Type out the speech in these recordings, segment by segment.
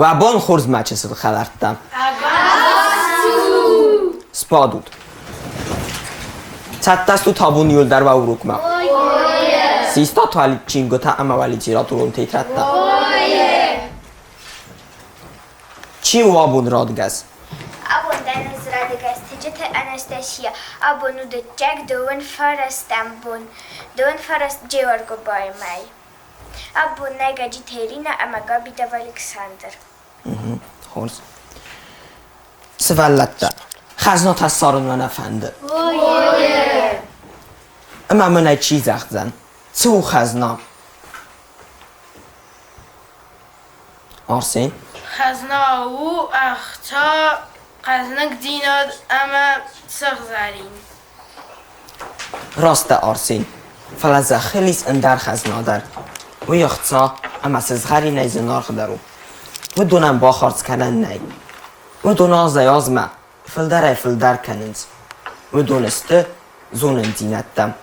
و بان خورز مچسل خلرتم سپادود چتستو تابون یول در و اوروک ما سیستا توالی چینگو تا اما ولی چیراتورون تیترتم چی و آبون رادگز؟ آبون دنز رادگز تجت انستاشیا آبونو ده جگ دون فرستم بون دون فرست جیورگو بای مای آبون نگاجی تیرینا اما گابی دو الکساندر خورز سوالت خزنا تسارن و نفنده اما منای چی زخت زن؟ سو خزنا آرسین؟ خزنا او اختا خزنک دیناد اما سغزارین راست آرسین فلزه خیلیس اندر خزنا در و یختا اما سزغری نیز نارخ درو و دونم با خارج کنن نی و دونا زیازمه فلدر کننز و دونسته زونن دینتم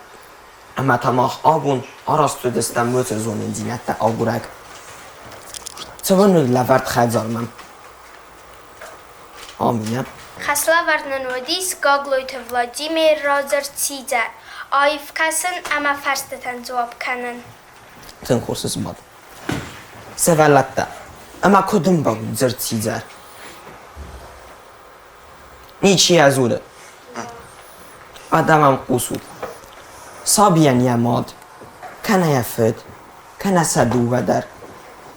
اما تماخ آبون آراستو دستم ویت زونن دینت آبورک چون لورد خیزارمم آمینم خسلا ورننودیس گاگلویت ولادیمیر رازر چیزر آیف کسن اما فرستتن جواب کنن تن خورسس باد سوالت اما کدوم با زر چیزر نیچی ازوره آدمم قصود سابیان یماد کنه یفت کنه سدو و در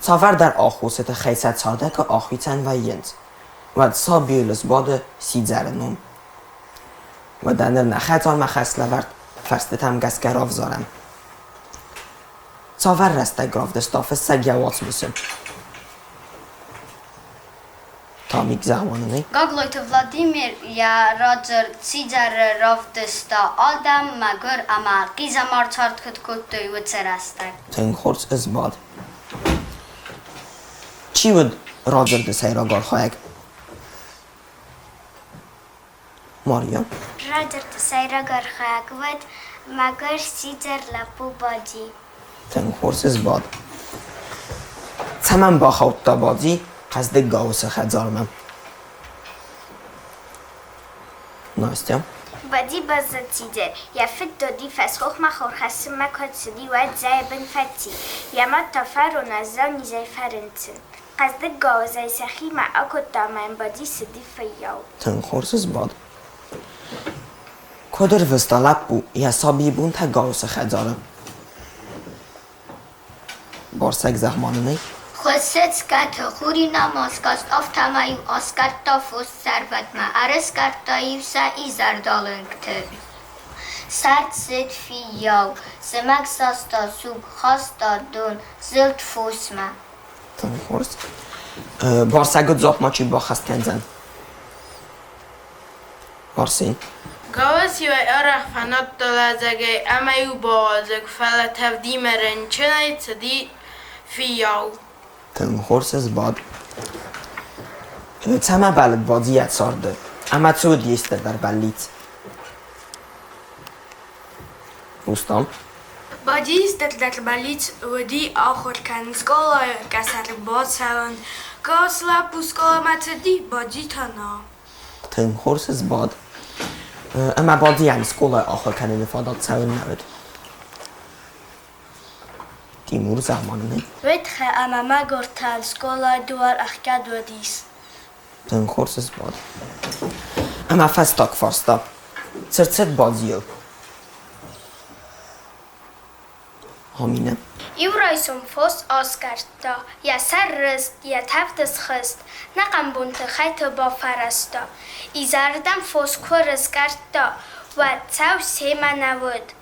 سافر در آخوست خیست ساده که آخویتن و یند و سابیلس باد سیزرنم و دنر نخیتان مخص لورد فرستتم گس گراف زارم سافر رسته گراف دستاف سگیوات میسم تامیک زغمانه گاگلویت ولادیمیر یا راجر سیزر راف دستا آدم مگر اما قیزا مارچارد کتکوتوی و چرستک تنگ خورس از باد چی بود راجر دسای را گار خواهگ؟ ماریا راجر دسای را گار خواهگ بود مگر سیزر لپو بادی تنگ خورس از باد تمام با خوت تا بادی قصد گاوس خدزارمم ناستیم بادی بازد سیزر یا فت دادی فسخوخ مخور خسم مکات سدی وید زای بن فتی یا ما تفر و نزانی زای فرنتن قصد گاوزای سخی ما اکد دامن بادی سدی فیاو تنگ خورس از باد کدر وستالب بو یا سابی بون تا گاوس خدزارم بارسک زخمانه نی خودست که خوری نمازکاست افتمایو آسکت تا فوست سربت ما ارس کرتایو سا ایزر دالنگتر سرد زد فی یاو زمک ساستا سوب خاستا دون زلت فوس ما تنگ خورس بارسک زاپ ما چی با خست کنزن بارسین گاوسی و ارخ فنات دلازگه اما یو بازگ فلا تفدیم رنچنای صدی فیاو تنگ خورس از باد تمه بلد بادیت سارده اما تو دیسته در بلیت دوستان بادی است در بلیت و دی آخر کن سقولا کسر باد سوند گاسلا پوسکولا متدی بادی تانا تنگ خورس از باد اما بادی یعنی سقولا آخر کنه نفادات سوند نبود تیمور زمانه نی ویدخه اما ما گرتن سکولا دوار اخکد و دیس تنگ خورس از باد اما فستاک فاستا سرت بادیو همینه ایو رایسون فوس آسکرتا یا سر رست یا تفتس خست نقم بونت خیط با فرستا ایزاردم فوس کورس کرتا و تاو سیما نود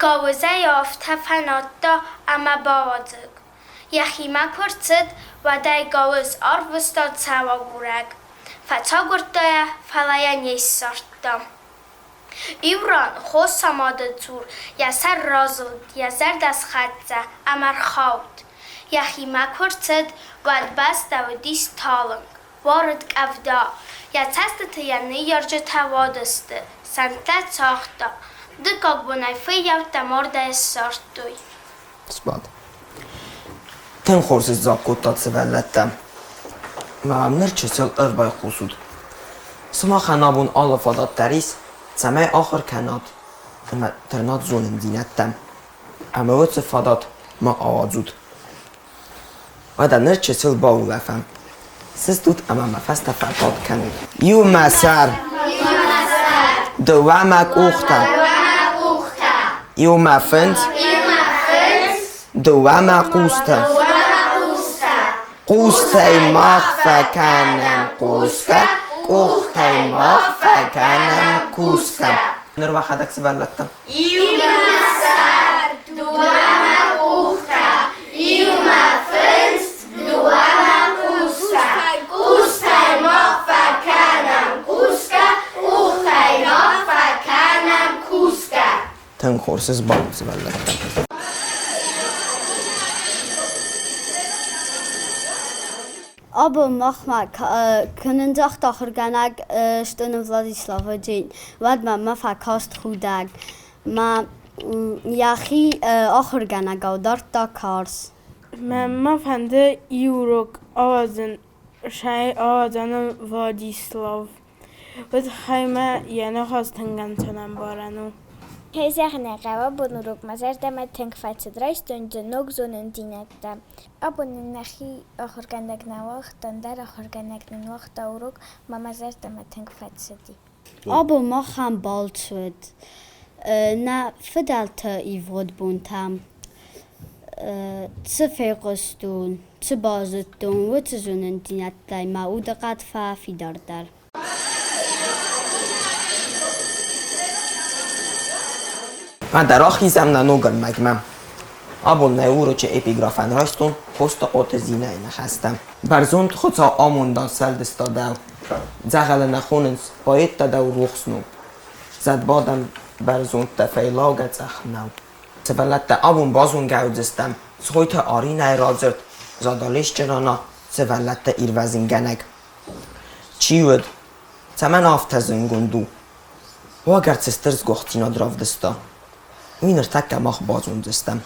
گاوزه یافته فناتا اما بازگ یخی ما کرد و دای گاوز آروستاد سوا گورگ فتا گرده فلایا نیست سارتا ایوران خوز سماده تور یا سر رازد یا زرد از خدزه امر خود یخی ما کرد و بسته و دیست تالنگ وارد کفدا یا تست تیانی یارجه توادسته سنتت ساخته دکاک بنای فیاو تمارده سارتوی سپاد تن خورس زاکوتات سولتم Mamnır çösel ırbay kusud. Sma xanabun ala fadat teris, samay ahır kanat. Ama tırnat zonun dinettem. Ama o fadat ma avazud. Vada nır çösel bavu lefem. Siz tut ama mafasta farkat kanud. Yu masar. Dowamak ukhta. Yu mafend. Dowamak usta. Qustay mağfakanam quska. Qustay mağfakanam quska. Nır vaxadak sibarlattam. Yu masar. Dowamak ukhta. Yu mafend. Dowamak usta. Qustay mağfakanam quska. Qustay mağfakanam quska. Tın xorsiz bavu sibarlattam. Aber manchmal können sich doch organig Stunden Władysława dzień. Wad ma fakast chudag. Ma yachi auch organig dort da kars. ما فنده urok آوازن شای آوازن وادیسلاو و خیمه یعنی خواستنگم تنم بارنو Hij zeggen er gaan we ook maar zeggen met denk van ze drie stunden nog zo'n dinette. Abon nachi organik na wacht dan daar organik na wacht ook maar zeggen met denk van ze die. Aber machen bald wird. Na verdalte I word buntam. Ze vergostun, ze bazutun, wat ze zo'n dinette ma udagat fa fidardar. من در آخیزم ننوگل مگمم. آبون نیورو چه اپیگرافن راستون پست آت زینه نخستم. برزوند خودسا آموندان سل دستادم. زغل نخوننس باید تدو روخسنو. زد بادم برزوند تفیلاگت زخنو. سولت تا آبون بازون گودزستم. سخویت آری نای رازرد. زادالیش جرانا سولت تا ایروزین گنگ. چی ود؟ سمن آفتزن گندو. و اگر سسترز گختینا دراف دستا. وینر تک ماخ بازون دستم.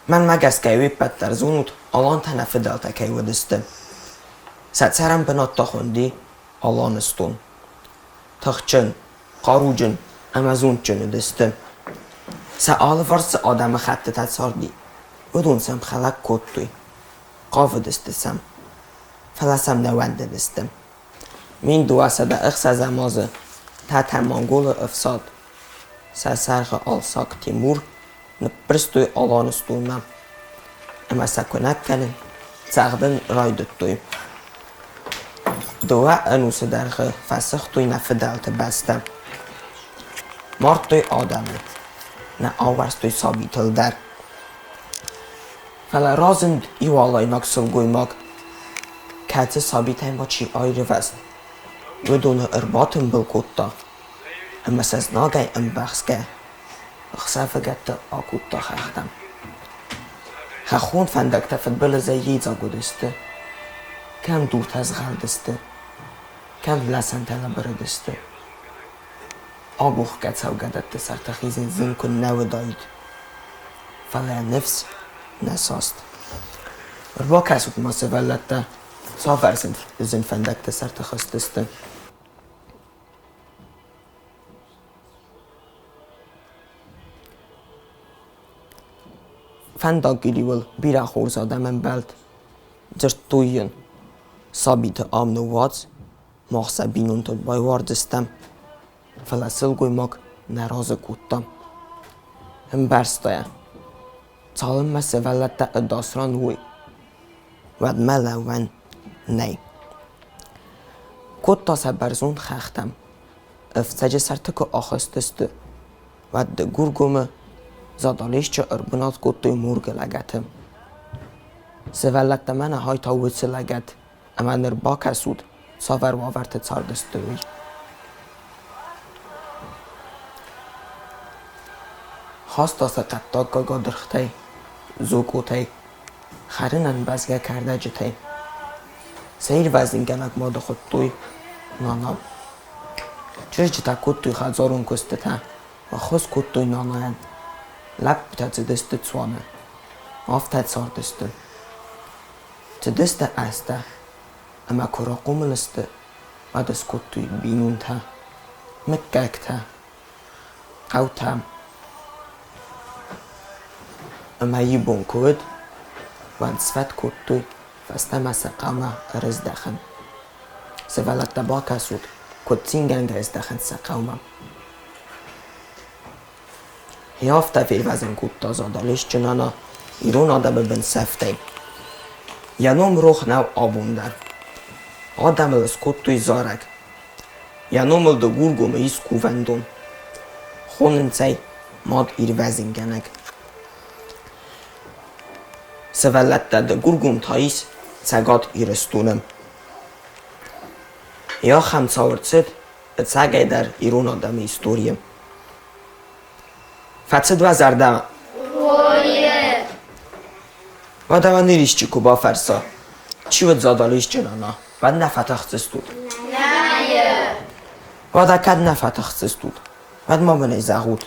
من مگس که ویپت در زونوت آلان تنفه دلتا که ودستم. سد سرم بنات تا خوندی آلان استون. تخچن، قاروجن، امازون چنو دستم. سآل فرس آدم خط تساردی. ودونسم خلق کد توی. قاف دستسم. فلسم نونده دستم. من دواسه دا اخص زمازه تا تمانگول افساد. سرسرخ آلساک تیمور نپرستوی آلانستویم. اما سکنک کنن ساقدن رای دتوی. دوه انوس درخ فسختوی نفدالت بستم. مارتوی آدمه نه آورستوی سابیتل در. فلا رازند ایوالای ناکسل گویماک کت سابیتای ما چی آیره وست. و دونه ارباطم بلکوتا. اما سزناگای ام بخشگه اخصافه گت آکوتا خختم. خون فندک تفت بل زییزا گودسته. کم دورت از غلدسته. کم لسن تلا بردسته. آبوخ گت سو گدت سرتخیز زن کن نو داید. فلا نفس نساست. ربا کسوت ما سولت سافر زن فندک سرتخستسته. فنداگیریول بیرا خورزاده من بلد جرد تویین سابیت آمنو واز ماخصه بینون تود بای واردستم فلسل گویماک نراز کودتم هم برستایه چالم مسه ولد تا داسران وی ود ملوان نی کود تا سبرزون خختم افتجه سرتکو آخستسته ود ده گرگومه زادالیش چه اربنات کتوی مرگ لگتم. سولت من های تا وچه لگت اما نر با کسود ساور واورت تاردستوی. خواست آسه قطاق گاگا درخته زوگوته خرینن بزگه کرده جته. سیر وزین گلک ماد خود توی نانام. چرا جتا کتوی خزارون کسته تا و خوز کتوی ناناین. لب بتاعت دست تسوانه آفتت سار دسته تدست استه اما کرا قوملسته و دست کتوی بینون تا مکک تا قوتا اما یی بون کود و انصفت کتوی فسته مسا قومه رز دخن سوالت دبا کسود کتین گنگ رز دخن سا قومه هیافته فیل وزن کتا زادالش چنانا ایرون آده ببین سفته яном рохнав обундар одамл скоттуй зарак яномл до гургум ис кувандум хоненцай мод ирвазинганак савалатта до гургум таис цагат ирстунам я хамцаурцет цагайдар ирон адам историям фацед вазарда وادم نیریش چی کوبا فرسا چی ود زادالیش جنانا ود نفتخ زستود نه وادا کد نفتخ زستود ود ما بنی زغود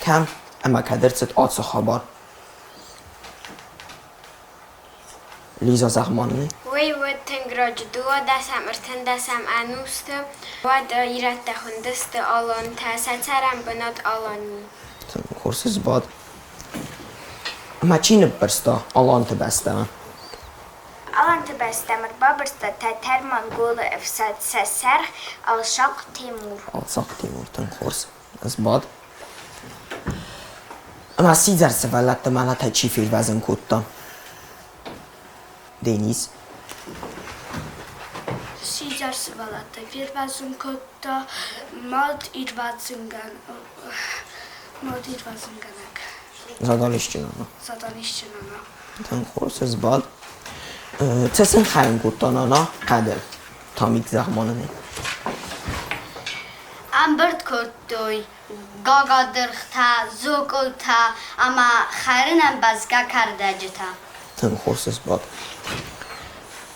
کم اما کدرست آتس خبار لیزا زغمانه وی ود تنگراج دو دسم ارتن دسم انوستم ود ایرت دخندست آلان تا سترم بناد آلانی خورسز باد اما چی نبرستا آلان تبستم Alan te bestemmer babbersta ta termangole efsad sesserg al shaq Timur. Alsaq Timur ten خورس از باد اما سیزر سوالت مالا تا چی فیل وزن کتا دینیز Sizar svalata virvazun kotta mod irvazungan زادالش جنانا zadalishchinana. ten خورس از باد تسن خرن کتا نانا قدر تامیک زغمانه نی Ambert kottoy, gagadırxta, zokulta, ama xərинən bazqa kardacıta. ten خورس از باد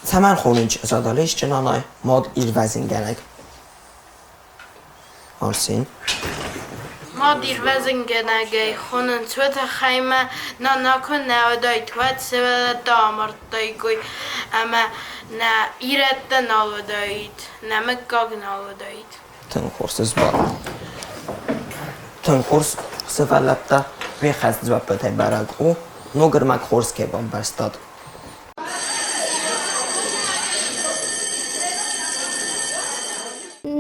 سمن خونج زادالش جنانا ماد ایروزین گنگ آرسین ما دیر وزن گنگی خونن توت خیمه نکن نودایت وات سوال دامرد دایگوی اما نه ایرت نودایت نه مگاگ نودایت ten خورس از باد ten خورس سفالتا وی خست زوابتای برد او نوگر مک خورس که بام برستاد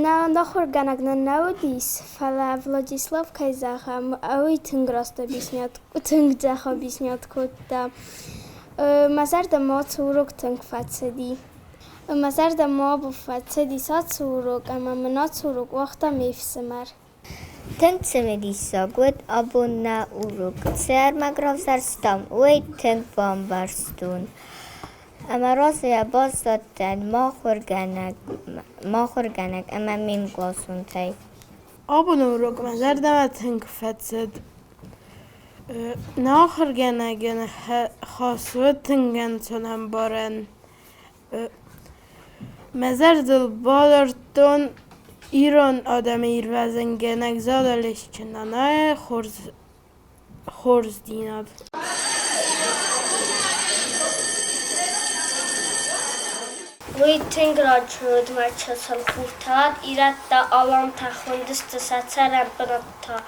Na органагна наудис, фала Владислав Кайзахам, ауи тынграст объяснят, тынгзах объяснят куда. Мазарда моц урок тынг фацеди. Мазарда мобу фацеди сац урок, ама манац урок вахта мефсемар. Тынг цемедиса год абонна урок. Сәрмаграв зарстам, уй тынг бомбарстун. اما راست یا باز دادن ما خورگنک اما میم گلاسون تای آبون اوروک مزر دم تنگ فتسد نا خورگنگن خاصو تنگن تونم بارن مزر دل بالردون ایران آدم ایروزن گنک زادالش چنانای خورز دیناد Уи тынграджуд мачасал хуртад, иратта алан тахундыста сацарам бынатта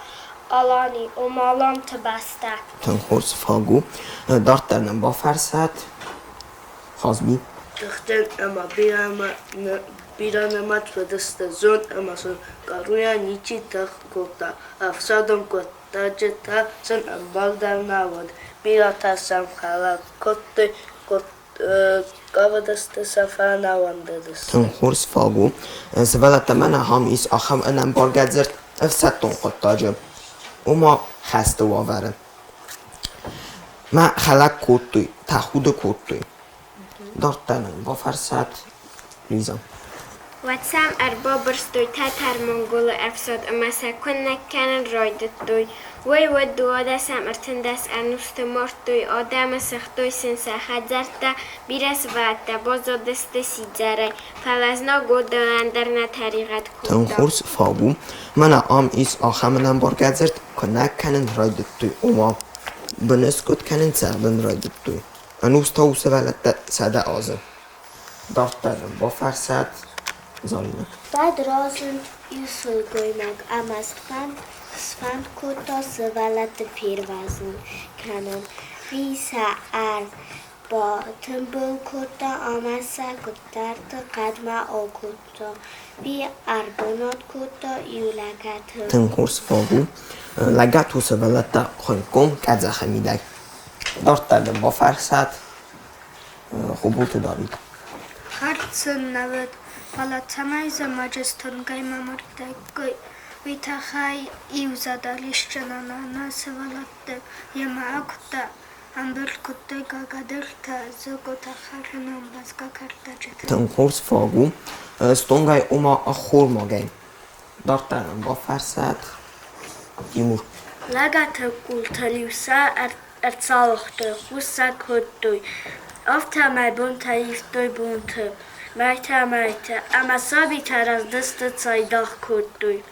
алани, умалан табаста. ten خورس فاگو دارت درنم با فرست خازمی تختن اما بیرانمت و دست زون اما سن کارویا نیچی تخت کتا افسادم کتا جتا سن امبال در نواد بیراتا سم خلا کتا کavadست سفر نوانده دست ten خورس فاگو سوالت من هم ایس آخم انم بارگذرد افسد تون قطاجم او ما خسته وآوره ما خلق کتوی تخود کتوی دارت درنم با فرست لیزا واتسام اربابرستوی تا ترمانگول افساد اما سکن نکنن رایدتوی وی ود دو دسم ارتندس انوست مرتوی آدم سختوی سنسه خدزرده بیرس وعده بازا دست سیزره فلزنا گوداندر نه طریقت ten کودم خورس فاگو من ام ایس آخم انم بارگذرد که نکنن رایدتوی او ما بنسکت کنن سردن رایدتوی Anúzta velette szede az. Dartterem bafarsát, Zalina. Bad razın yüzü koymak ama spand kota velette pirvazın kanon. Visa ba tembel kota amasa kotarta kadma o kota. Vi arbonat kota yulakat. Tönkhors fagu, legatul velette khonkom kadzahamidag. Dartterem bafarsát, Hubut David. Hartsen nawet palatamaj za majeston gaimamortek vitahaj i uzadaliszczena na nasewalatte jema akta ambelkutte gagadelta zogotacharnom bazgakartajet. Tönkhors fagu, stongaj oma a hormagaj. Dartterem bafarsát, Timur. Lagata kultaliusa ertzalochte hussa kottui. After my bunta iftoi bunta, maite, ama sabi taraz dăstă ți-ai dah kutui.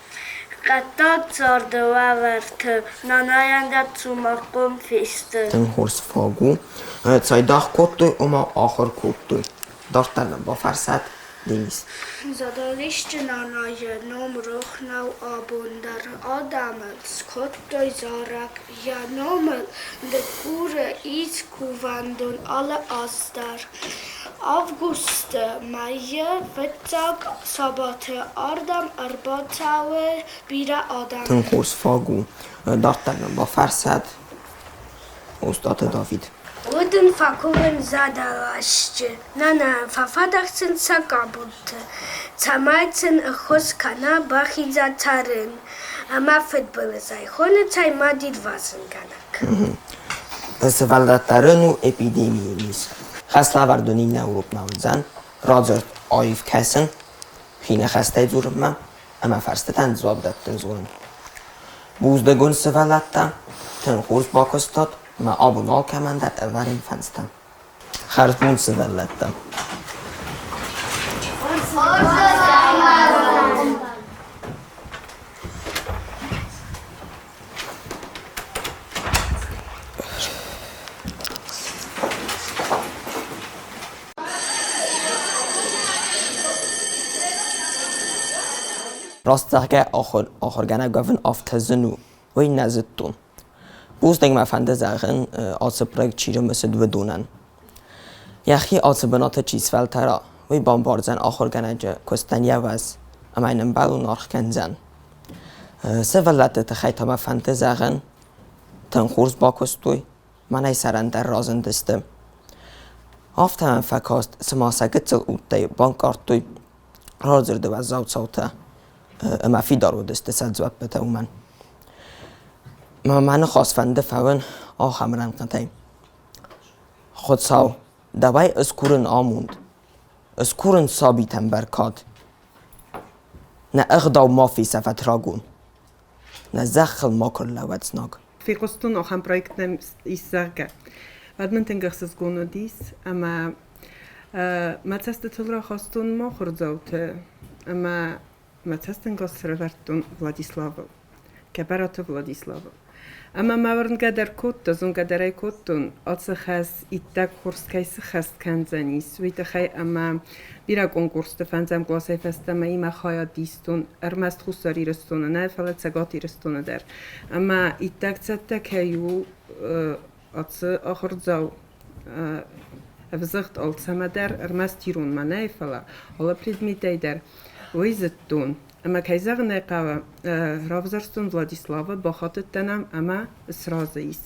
Katat zorda wavartă, nanayanda tsumaqom fiste. Tönkhors fagu, ți-ai dah kottui oma ahar kottui. Dartterem bafarsát, Denis. Zadaliște nanaje nom rohnau abundar adamel skottoi zarak ja nomel de kure iz kuvandun alle astar. Августа, майя, вецаг, сабате, ардам, арбатаwe, bira adam. Tönkhors fagu, Dartterem bafarsát, Ustate David. Udin fakuven zadalaşçı, nana fafadaksın sakabuntu. Çamaysın ıkhos kana bahiza tarın. Ama futbolu zaykhonu çay madid vasın kanak. Svelletterenu epidemiyenis. Xəstəvərdünün Avropnavızdan, Roger Ayif kəsin, xinə xəstəy zurumma, əmə fərstətən zabdəttin zurum. Buzdagun svelletdə, Tönkhors bakostat, mə abunal kəməndə əvərin fənsdən. Xərzbun svelletdə. راستگه آخرگانه گفتن آفتزنو وی نزدتون. بوستنگ مفنده زغن آسپرگ چیرم مسد و دونن. یخی آسبنات چیز فلترا وی بامبارزن آخرگانه جا کستنیه وز اما اینم بلو نارخ کنزن. سولت تخیط مفنده زغن تنخورز با کستوی منای سرن در رازن دسته. آفته من فکاست سماسگت زل اوته بانکارتوی رازرده و زاوت سوته. اما فی دارو دسته سلزوات بته من. من خواست فنده فون آخمرن قطعی. خود ساو دوای اسکورن آموند. اسکورن ثابتن برکاد. نه اغدا ما فی صفت راگون. نه زخل ماکر لوتسناک. في قصتون آخام проектты إسرائيل. بعد من تنقص قونو ديس أما ما تستطيع خاصتون ما خرجوته أما ما تستنقص رفتون فلاديسلاو كبرات فلاديسلاو أما ما ورن قدر كوت زون قدر أي كوتون أتصخص إتاك خورس كيس خست كنزانيس ويتخي أما بيرا كونكورس تفنزم كلاسي فستما إما خايا ديستون أرمست خساري رستون نه فلت سقاطي رستون در أما إتاك تتك هيو أتص آخر زاو أفزغت أول سمدر أرمست يرون ما نه فلا هلا предметي در ويزتون اما كيزاغ نقاوة رافزرستون فلاديسلاوا باخاتتنم اما سرازيس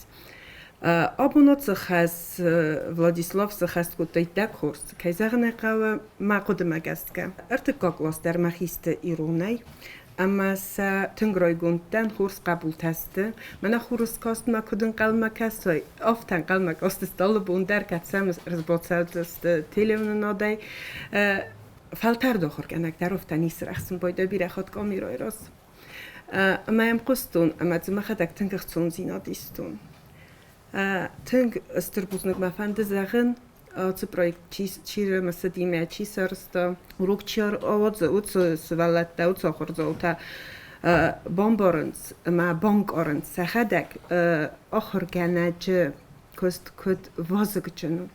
ابونات سخاس فلاديسلاف سخاس كوتاي داكورس كيزاغ نقاوة ما قدما جاستكا ارتكاك لاستر مخيست ايروني اما سا تنگرايگونتن خورس قبول تسته من خورس کاست ما کدن قلما کسای افتن قلما کاست استال بوندر کتسم رزباتسل است تلفن نادای فلتر داخل کنک در افتنی سرخسون باید بیره خود کامیرای راست. اما ام قصتون اما زم خدک تنگ خصون زینادیستون. تنگ استربوزنگ مفند زغن آت پرویکت چیر مسدیمه چی سرستا روک چیار آواز اوت سوالت دوت آخر زوتا بامبارنس ما بانک آرنس خدک آخر کنج کست کد وازگ جنو